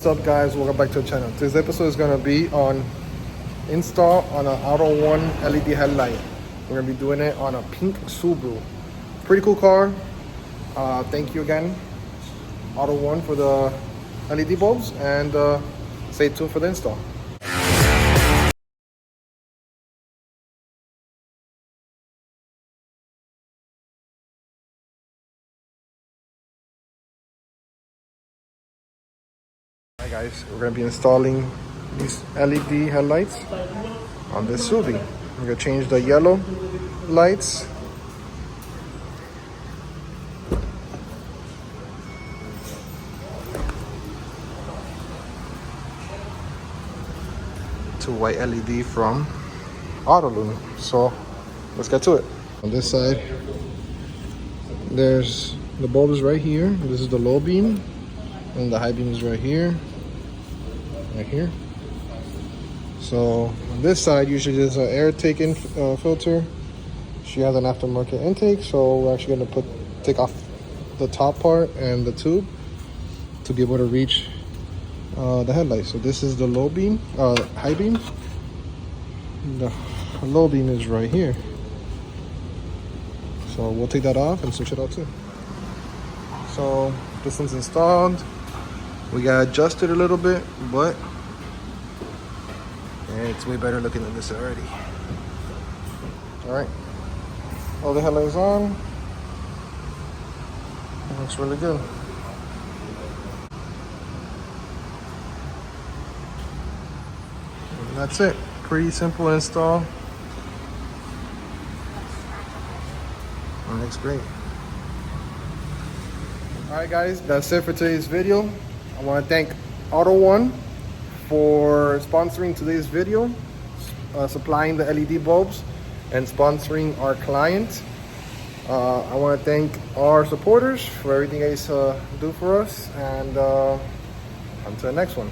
What's up guys, welcome back to the channel. Today's episode is going to be on install on an Autoone LED headlight. We're going to be doing it on a pink Subaru. Pretty cool car. Thank you again Autoone for the LED bulbs, and stay tuned for the install. Alright guys, we're going to be installing these LED headlights on this Subi. We're going to change the yellow lights to white LED from Autoone. So let's get to it. On this side, there's the bulb is right here. This is the low beam, and the high beam is right here. So on this side, usually there's an air take-in filter. She has an aftermarket intake, so we're actually going to take off the top part and the tube to be able to reach the headlight. So this is the low beam, high beam. The low beam is right here. So we'll take that off and switch it out too. So this one's installed. We got adjusted a little bit, but it's way better looking than this already. All right, all the headlights on. It looks really good. And that's it. Pretty simple install. It looks great. All right, guys, that's it for today's video. I want to thank Autoone for sponsoring today's video, supplying the LED bulbs, and sponsoring our client. I want to thank our supporters for everything you guys do for us, and on to the next one.